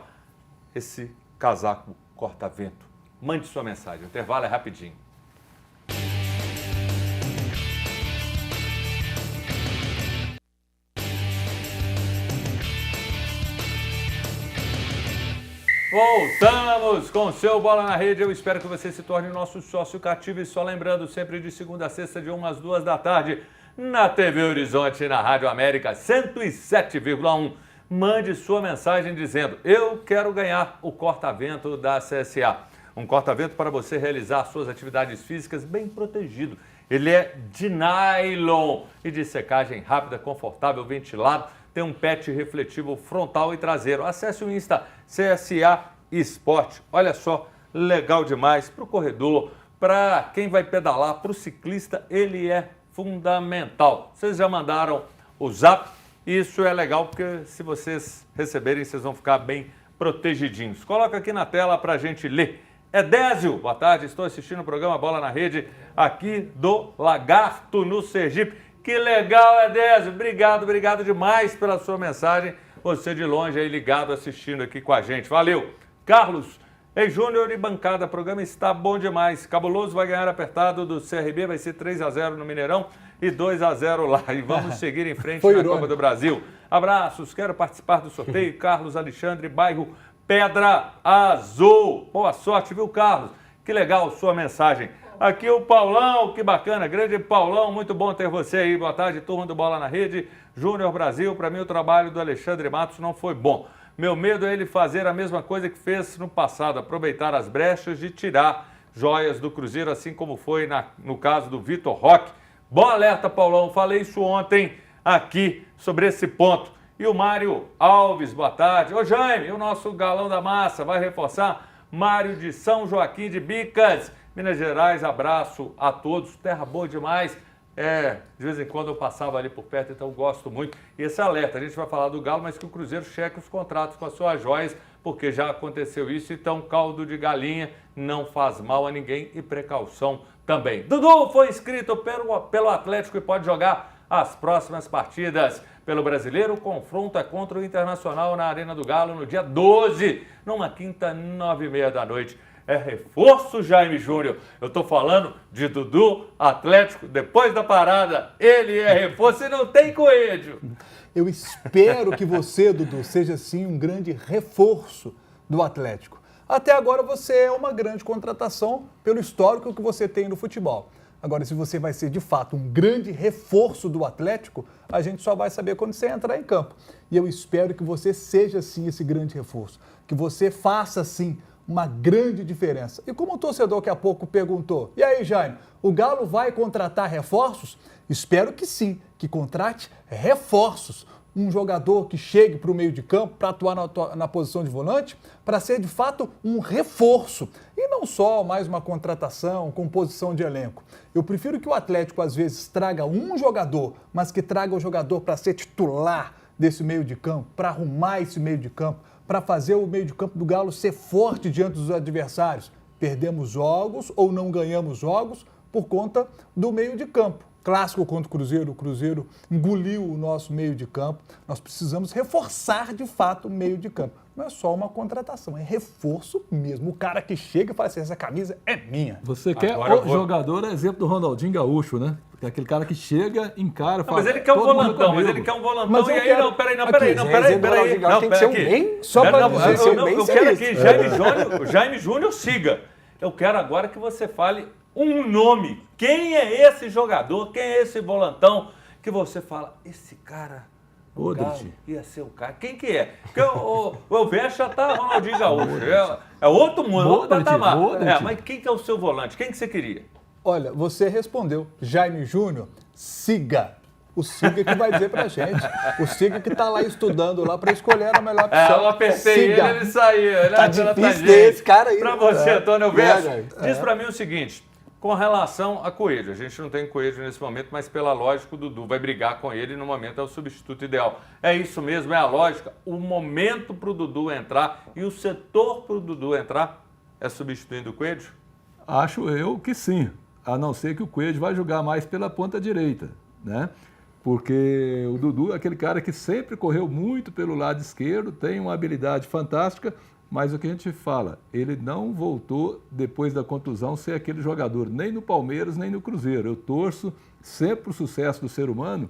esse casaco corta-vento. Mande sua mensagem. O intervalo é rapidinho. Voltamos com o seu Bola na Rede. Eu espero que você se torne nosso sócio cativo. E só lembrando, sempre de segunda a sexta, de 1 às 2 da tarde, na TV Horizonte, na Rádio América 107,1. Mande sua mensagem dizendo: eu quero ganhar o corta-vento da CSA. Um corta-vento para você realizar suas atividades físicas bem protegido. Ele é de nylon e de secagem rápida, confortável, ventilado. Tem um patch refletivo frontal e traseiro. Acesse o Insta CSA Esporte. Olha só, legal demais para o corredor, para quem vai pedalar, para o ciclista, ele é fundamental. Vocês já mandaram o zap? Isso é legal porque se vocês receberem, vocês vão ficar bem protegidinhos. Coloca aqui na tela para a gente ler. Edésio, boa tarde, estou assistindo o programa Bola na Rede aqui do Lagarto, no Sergipe. Que legal, Edésio. Obrigado demais pela sua mensagem. Você de longe aí ligado, assistindo aqui com a gente. Valeu. Carlos, ei Júnior e bancada, o programa está bom demais. Cabuloso vai ganhar apertado do CRB, vai ser 3-0 no Mineirão e 2-0 lá. E vamos seguir em frente na Copa do Brasil. Abraços, quero participar do sorteio. Carlos Alexandre, bairro Pedra Azul. Boa sorte, viu, Carlos? Que legal sua mensagem. Aqui o Paulão, que bacana, grande Paulão, muito bom ter você aí. Boa tarde, turma do Bola na Rede. Júnior Brasil, para mim o trabalho do Alexandre Matos não foi bom. Meu medo é ele fazer a mesma coisa que fez no passado, aproveitar as brechas de tirar joias do Cruzeiro, assim como foi no caso do Vitor Roque. Bom alerta, Paulão, falei isso ontem aqui sobre esse ponto. E o Mário Alves, boa tarde. Ô Jaime, o nosso galão da massa vai reforçar? Mário de São Joaquim de Bicas, Minas Gerais, abraço a todos, terra boa demais. De vez em quando eu passava ali por perto, então gosto muito. E esse alerta, a gente vai falar do Galo, mas que o Cruzeiro cheque os contratos com as suas joias, porque já aconteceu isso, então caldo de galinha não faz mal a ninguém e precaução também. Dudu foi inscrito pelo Atlético e pode jogar as próximas partidas pelo Brasileiro. O confronto é contra o Internacional na Arena do Galo no dia 12, numa quinta, 9h30 da noite. É reforço, Jaime Júnior. Eu tô falando de Dudu, Atlético, depois da parada. Ele é reforço e não tem coelho. Eu espero que você, Dudu, seja sim um grande reforço do Atlético. Até agora você é uma grande contratação pelo histórico que você tem no futebol. Agora, se você vai ser de fato um grande reforço do Atlético, a gente só vai saber quando você entrar em campo. E eu espero que você seja sim esse grande reforço, que você faça sim uma grande diferença. E como o torcedor que há pouco perguntou, e aí, Jaime, o Galo vai contratar reforços? Espero que sim, que contrate reforços. Um jogador que chegue para o meio de campo, para atuar na posição de volante, para ser de fato um reforço. E não só mais uma contratação, composição de elenco. Eu prefiro que o Atlético às vezes traga um jogador, mas que traga o jogador para ser titular desse meio de campo, para arrumar esse meio de campo, para fazer o meio de campo do Galo ser forte diante dos adversários. Perdemos jogos ou não ganhamos jogos por conta do meio de campo. Clássico contra o Cruzeiro engoliu o nosso meio de campo. Nós precisamos reforçar de fato o meio de campo. Não é só uma contratação, é reforço mesmo. O cara que chega e fala assim, essa camisa é minha. Você quer o jogador, exemplo do Ronaldinho Gaúcho, né? Porque é aquele cara que chega, encara, fala... Mas ele quer um volantão, mas ele quer um volantão. Mas e aí, quero... não, peraí. Não, peraí. Tem que ser um bem... Só para eu quero aqui, Jaime Júnior siga. Eu quero agora que você fale um nome. Quem é esse jogador? Quem é esse volantão que você fala, esse cara... Modric. Ia ser o cara. Quem que é? Porque o Elvete já tá Ronaldinho Gaúcho. É outro mundo, outro patamar. Mas quem que é o seu volante? Quem que você queria? Olha, você respondeu. Jaime Júnior, siga. O Siga que vai dizer pra gente. O Siga que tá lá estudando lá para escolher a melhor opção. Eu apertei ele saiu. Tá difícil esse cara aí. Pra você, Antônio Elvete, diz pra mim o seguinte. Com relação a Coelho, a gente não tem Coelho nesse momento, mas pela lógica o Dudu vai brigar com ele e no momento é o substituto ideal. É isso mesmo, é a lógica. O momento para o Dudu entrar e o setor para o Dudu entrar é substituindo o Coelho? Acho eu que sim, a não ser que o Coelho vai jogar mais pela ponta direita, né? Porque o Dudu é aquele cara que sempre correu muito pelo lado esquerdo, tem uma habilidade fantástica, mas o que a gente fala, ele não voltou depois da contusão ser aquele jogador, nem no Palmeiras, nem no Cruzeiro. Eu torço sempre o sucesso do ser humano,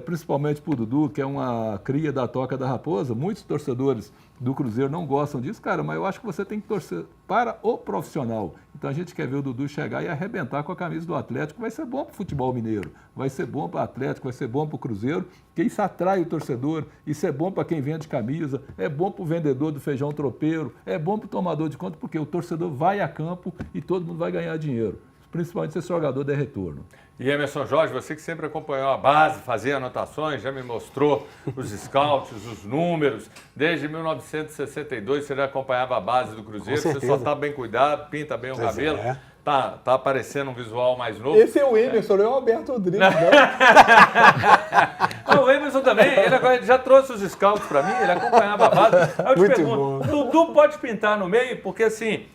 principalmente para o Dudu, que é uma cria da Toca da Raposa. Muitos torcedores do Cruzeiro não gostam disso, cara, mas eu acho que você tem que torcer para o profissional. Então a gente quer ver o Dudu chegar e arrebentar com a camisa do Atlético. Vai ser bom para o futebol mineiro, vai ser bom para o Atlético, vai ser bom para o Cruzeiro, que isso atrai o torcedor, isso é bom para quem vende camisa, é bom para o vendedor do feijão tropeiro, é bom para o tomador de conta, porque o torcedor vai a campo e todo mundo vai ganhar dinheiro, principalmente se esse jogador der retorno. E Emerson Jorge, você que sempre acompanhou a base, fazia anotações, já me mostrou os scouts, os números. Desde 1962 você já acompanhava a base do Cruzeiro, você só está bem cuidado, pinta bem o cabelo. Tá aparecendo um visual mais novo. Esse é o Emerson, não é o Alberto Rodrigues, não. O Emerson também, ele já trouxe os scouts para mim, ele acompanhava a base. Aí eu te pergunto, Dudu pode pintar no meio? Porque assim...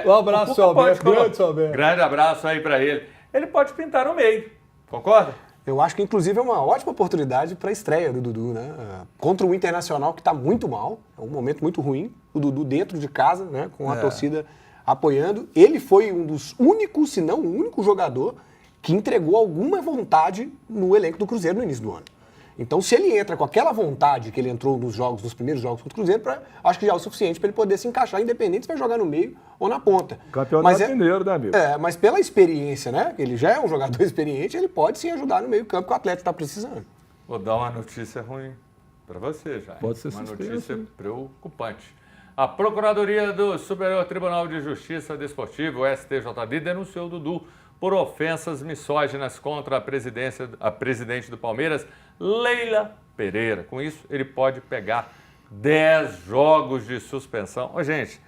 Um abraço, seu Alberto, grande, seu Alberto. Grande abraço aí para ele. Ele pode pintar no meio, concorda? Eu acho que, inclusive, é uma ótima oportunidade para a estreia do Dudu, né? Contra o Internacional, que está muito mal, é um momento muito ruim. O Dudu dentro de casa, né? Com a torcida apoiando. Ele foi um dos únicos, se não o único jogador que entregou alguma vontade no elenco do Cruzeiro no início do ano. Então, se ele entra com aquela vontade que ele entrou nos primeiros jogos contra o Cruzeiro, acho que já é o suficiente para ele poder se encaixar, independente se vai jogar no meio ou na ponta. Campeonato Mineiro, né, amigo? Mas pela experiência, né? Ele já é um jogador experiente, ele pode sim ajudar no meio campo que o atleta está precisando. Vou dar uma notícia ruim para você, já. Pode ser uma suspenso, notícia hein? preocupante. A Procuradoria do Superior Tribunal de Justiça Desportivo, o STJD, denunciou o Dudu por ofensas misóginas contra a presidente do Palmeiras, Leila Pereira. Com isso, ele pode pegar 10 jogos de suspensão. Ô, gente,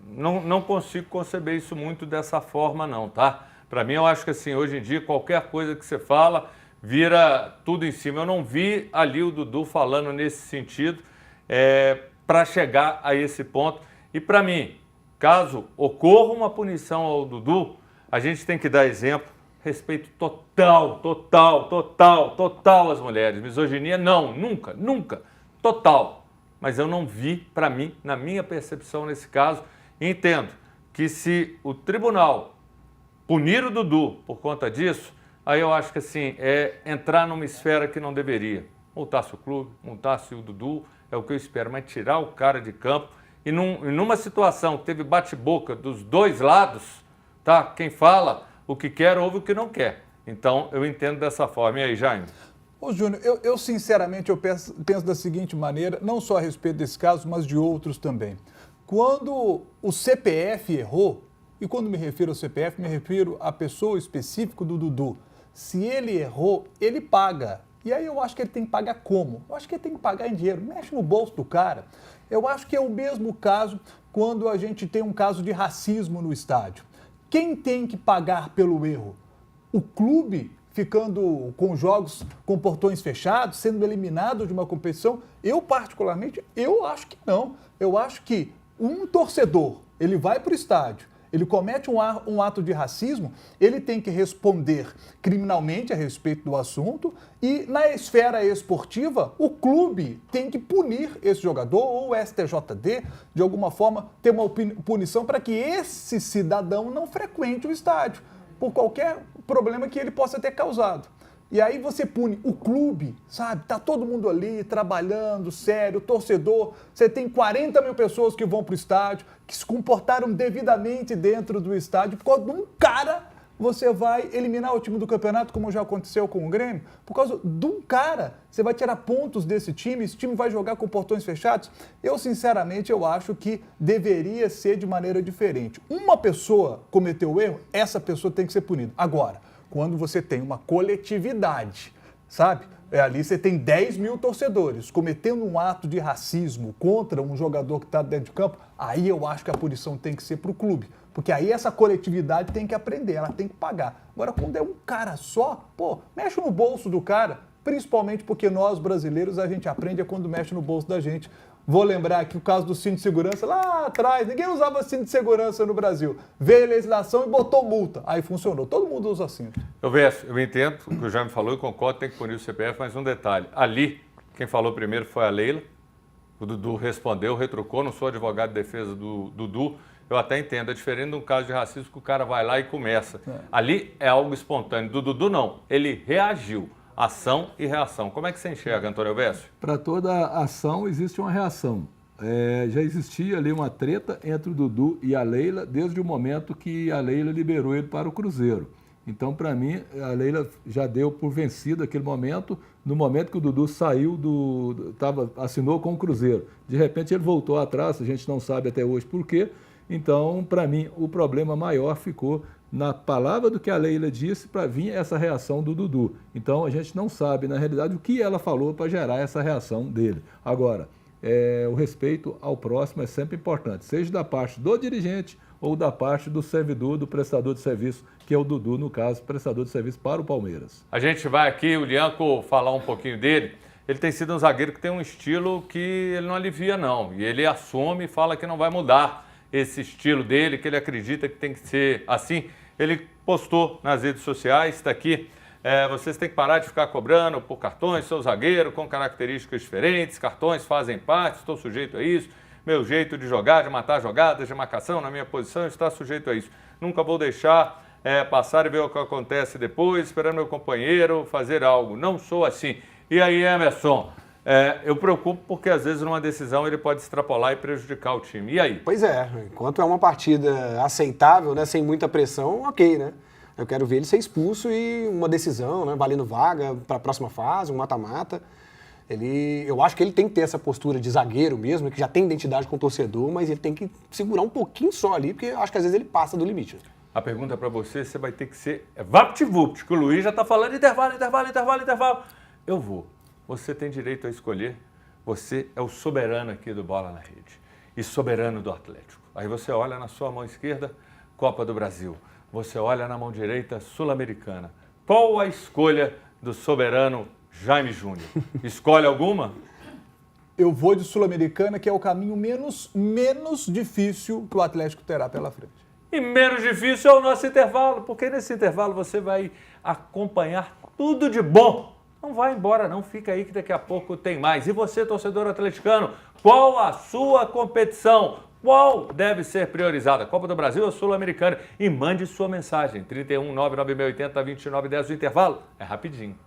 não consigo conceber isso muito dessa forma, não, tá? Para mim, eu acho que assim, hoje em dia, qualquer coisa que você fala, vira tudo em cima. Eu não vi ali o Dudu falando nesse sentido para chegar a esse ponto. E para mim, caso ocorra uma punição ao Dudu, a gente tem que dar exemplo, respeito total às mulheres. Misoginia, não, nunca, total. Mas eu não vi, para mim, na minha percepção nesse caso, entendo que se o tribunal punir o Dudu por conta disso, aí eu acho que assim, é entrar numa esfera que não deveria. Multasse o clube, multasse o Dudu, é o que eu espero, mas tirar o cara de campo e numa situação que teve bate-boca dos dois lados, tá? Quem fala o que quer, ouve o que não quer. Então, eu entendo dessa forma. E aí, Jaime? Ô, Júnior, eu sinceramente penso da seguinte maneira, não só a respeito desse caso, mas de outros também. Quando o CPF errou, e quando me refiro ao CPF, me refiro à pessoa específica do Dudu. Se ele errou, ele paga. E aí eu acho que ele tem que pagar como? Eu acho que ele tem que pagar em dinheiro, mexe no bolso do cara. Eu acho que é o mesmo caso quando a gente tem um caso de racismo no estádio. Quem tem que pagar pelo erro? O clube ficando com jogos com portões fechados, sendo eliminado de uma competição? Eu, particularmente, eu acho que não. Eu acho que um torcedor, ele vai para o estádio, ele comete um ato de racismo, ele tem que responder criminalmente a respeito do assunto e, na esfera esportiva, o clube tem que punir esse jogador ou o STJD, de alguma forma, ter uma punição para que esse cidadão não frequente o estádio, por qualquer problema que ele possa ter causado. E aí você pune o clube, sabe? Tá todo mundo ali trabalhando, sério, torcedor. Você tem 40 mil pessoas que vão para o estádio, que se comportaram devidamente dentro do estádio. Por causa de um cara, você vai eliminar o time do campeonato, como já aconteceu com o Grêmio. Por causa de um cara, você vai tirar pontos desse time, esse time vai jogar com portões fechados. Eu, sinceramente, eu acho que deveria ser de maneira diferente. Uma pessoa cometeu o erro, essa pessoa tem que ser punida. Agora, quando você tem uma coletividade, sabe? Ali você tem 10 mil torcedores cometendo um ato de racismo contra um jogador que está dentro de campo, aí eu acho que a punição tem que ser para o clube. Porque aí essa coletividade tem que aprender, ela tem que pagar. Agora, quando é um cara só, mexe no bolso do cara, principalmente porque nós, brasileiros, a gente aprende quando mexe no bolso da gente. Vou lembrar aqui o caso do cinto de segurança, lá atrás, ninguém usava cinto de segurança no Brasil. Veio a legislação e botou multa. Aí funcionou, todo mundo usa cinto. Eu entendo o que o Jaime falou e concordo, tem que punir o CPF, mas um detalhe. Ali, quem falou primeiro foi a Leila, o Dudu respondeu, retrucou, não sou advogado de defesa do Dudu, eu até entendo, é diferente de um caso de racismo que o cara vai lá e começa. Ali é algo espontâneo, do Dudu não, ele reagiu. Ação e reação. Como é que você enxerga, Antônio Elvésio? Para toda ação existe uma reação. Já existia ali uma treta entre o Dudu e a Leila desde o momento que a Leila liberou ele para o Cruzeiro. Então, para mim, a Leila já deu por vencido aquele momento, no momento que o Dudu saiu assinou com o Cruzeiro. De repente ele voltou atrás, a gente não sabe até hoje por quê. Então, para mim, o problema maior ficou na palavra do que a Leila disse para vir essa reação do Dudu. Então, a gente não sabe, na realidade, o que ela falou para gerar essa reação dele. Agora, o respeito ao próximo é sempre importante, seja da parte do dirigente ou da parte do servidor, do prestador de serviço, que é o Dudu, no caso, prestador de serviço para o Palmeiras. A gente vai aqui, o Lianco, falar um pouquinho dele. Ele tem sido um zagueiro que tem um estilo que ele não alivia, não. E ele assume e fala que não vai mudar esse estilo dele, que ele acredita que tem que ser assim. Ele postou nas redes sociais, está aqui, vocês têm que parar de ficar cobrando por cartões, sou zagueiro com características diferentes, cartões fazem parte, estou sujeito a isso, meu jeito de jogar, de matar jogadas, de marcação na minha posição está sujeito a isso. Nunca vou deixar passar e ver o que acontece depois, esperando meu companheiro fazer algo. Não sou assim. E aí, Emerson, eu preocupo porque às vezes numa decisão ele pode extrapolar e prejudicar o time. E aí? Pois é, enquanto é uma partida aceitável, né, sem muita pressão, ok, né? Eu quero ver ele ser expulso e uma decisão, né, valendo vaga para a próxima fase, um mata-mata. Eu acho que ele tem que ter essa postura de zagueiro mesmo, que já tem identidade com o torcedor, mas ele tem que segurar um pouquinho só ali, porque eu acho que às vezes ele passa do limite. A pergunta para você vai ter que ser vapt-vupt, que o Luiz já está falando intervalo. Eu vou. Você tem direito a escolher. Você é o soberano aqui do Bola na Rede e soberano do Atlético. Aí você olha na sua mão esquerda, Copa do Brasil. Você olha na mão direita, Sul-Americana. Qual a escolha do soberano Jaime Júnior? Escolhe alguma? Eu vou de Sul-Americana, que é o caminho menos difícil que o Atlético terá pela frente. E menos difícil é o nosso intervalo, porque nesse intervalo você vai acompanhar tudo de bom. Não vai embora não, fica aí que daqui a pouco tem mais. E você, torcedor atleticano, qual a sua competição? Qual deve ser priorizada? Copa do Brasil ou Sul-Americana? E mande sua mensagem, 31 99680 2910, o intervalo é rapidinho.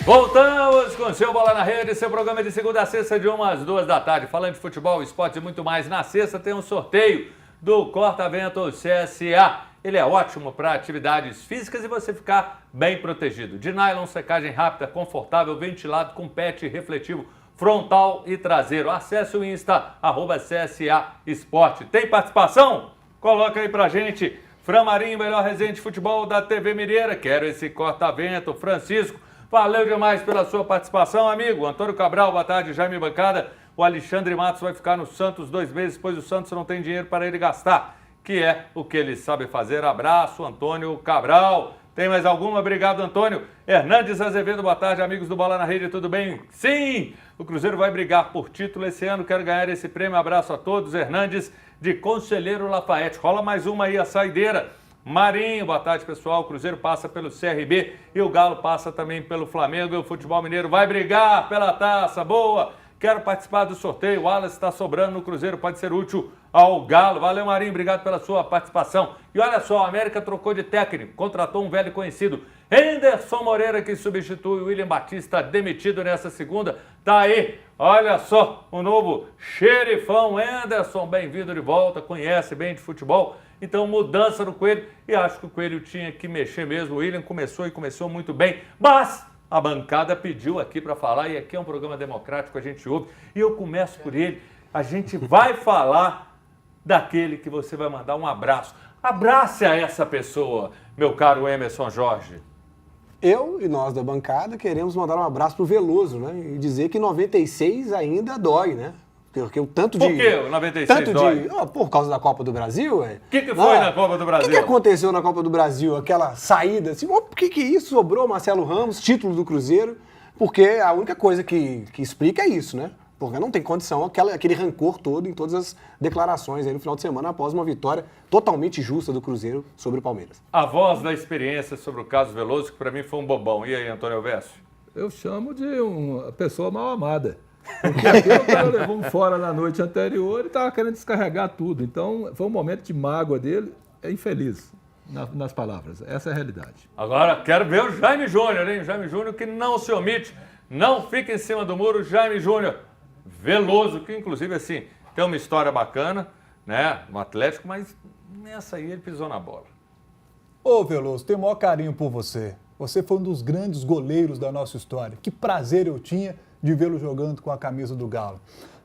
Voltamos com o seu Bola na Rede, seu programa de segunda a sexta, de 1 às 2 da tarde. Falando de futebol, esporte e muito mais. Na sexta tem um sorteio do Corta-Vento CSA. Ele é ótimo para atividades físicas e você ficar bem protegido. De nylon, secagem rápida, confortável, ventilado, com patch refletivo frontal e traseiro. Acesse o Insta, @CSA Esporte. Tem participação? Coloca aí pra gente. Fran Marinho, melhor resenha de futebol da TV Mineira. Quero esse Corta-Vento. Francisco, valeu demais pela sua participação, amigo. Antônio Cabral, boa tarde, Jaime Bancada. O Alexandre Matos vai ficar no Santos 2 meses, pois o Santos não tem dinheiro para ele gastar, que é o que ele sabe fazer. Abraço, Antônio Cabral. Tem mais alguma? Obrigado, Antônio. Hernandes Azevedo, boa tarde, amigos do Bola na Rede, tudo bem? Sim! O Cruzeiro vai brigar por título esse ano, quero ganhar esse prêmio. Abraço a todos. Hernandes, de Conselheiro Lafayette. Rola mais uma aí, a saideira. Marinho, boa tarde, pessoal. O Cruzeiro passa pelo CRB e o Galo passa também pelo Flamengo. E o futebol mineiro vai brigar pela taça. Boa! Quero participar do sorteio. O Wallace está sobrando no Cruzeiro, pode ser útil ao Galo. Valeu, Marinho, obrigado pela sua participação. E olha só, a América trocou de técnico, contratou um velho conhecido, Henderson Moreira, que substitui o William Batista, demitido nessa segunda. Tá aí, olha só, o novo xerifão Henderson, bem-vindo de volta, conhece bem de futebol. Então, mudança no Coelho, e acho que o Coelho tinha que mexer mesmo. O William começou muito bem, mas a bancada pediu aqui para falar, e aqui é um programa democrático, a gente ouve, e eu começo por ele. A gente vai falar daquele que você vai mandar um abraço. Abrace a essa pessoa, meu caro Emerson Jorge. Eu e nós da bancada queremos mandar um abraço pro Veloso, né? E dizer que 96 ainda dói, né? Porque o tanto de... Por que o 96 dói? Por causa da Copa do Brasil, O que foi na Copa do Brasil? O que aconteceu na Copa do Brasil? Aquela saída, assim, por que isso? Sobrou Marcelo Ramos, título do Cruzeiro, porque a única coisa que explica é isso, né? Porque não tem condição, aquele rancor todo em todas as declarações aí no final de semana, após uma vitória totalmente justa do Cruzeiro sobre o Palmeiras. A voz da experiência sobre o caso Veloso, que para mim foi um bobão. E aí, Antônio Alves? Eu chamo de uma pessoa mal amada. Porque aquele cara levou um fora na noite anterior e estava querendo descarregar tudo. Então, foi um momento de mágoa dele, é infeliz nas palavras. Essa é a realidade. Agora, quero ver o Jaime Júnior, hein? O Jaime Júnior que não se omite, não fica em cima do muro. Jaime Júnior, Veloso, que inclusive, assim, tem uma história bacana, né, no Atlético, mas nessa aí ele pisou na bola. Ô, Veloso, tenho o maior carinho por você. Você foi um dos grandes goleiros da nossa história. Que prazer eu tinha de vê-lo jogando com a camisa do Galo.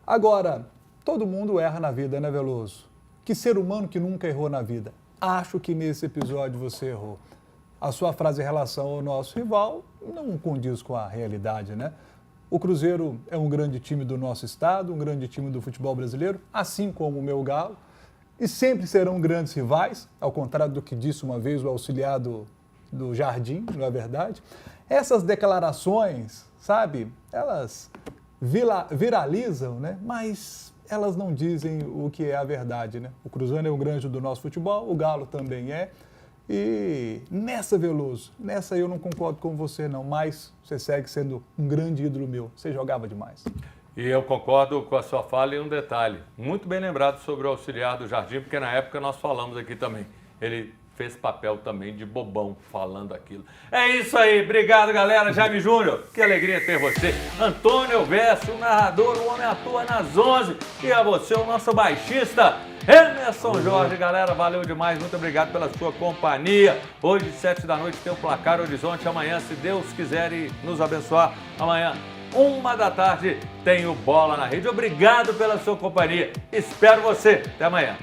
Agora, todo mundo erra na vida, né, Veloso? Que ser humano que nunca errou na vida? Acho que nesse episódio você errou. A sua frase em relação ao nosso rival não condiz com a realidade, né? O Cruzeiro é um grande time do nosso estado, um grande time do futebol brasileiro, assim como o meu Galo, e sempre serão grandes rivais, ao contrário do que disse uma vez o auxiliar do Jardim, não é verdade? Essas declarações, sabe, elas viralizam, né? Mas elas não dizem o que é a verdade, né? O Cruzeiro é um grande do nosso futebol, o Galo também é, E nessa, Veloso, nessa eu não concordo com você não, mas você segue sendo um grande ídolo meu. Você jogava demais. E eu concordo com a sua fala em um detalhe. Muito bem lembrado sobre o auxiliar do Jardim, porque na época nós falamos aqui também. Ele fez papel também de bobão falando aquilo. É isso aí. Obrigado, galera. Jaime Júnior, que alegria ter você. Antônio Elvésio, o narrador, o homem atua nas 11. E a você, o nosso baixista, Emerson Jorge. Galera, valeu demais. Muito obrigado pela sua companhia. Hoje, 7 da noite, tem o Placar Horizonte. Amanhã, se Deus quiser e nos abençoar, amanhã, 1 da tarde, tem o Bola na Rede. Obrigado pela sua companhia. Espero você. Até amanhã.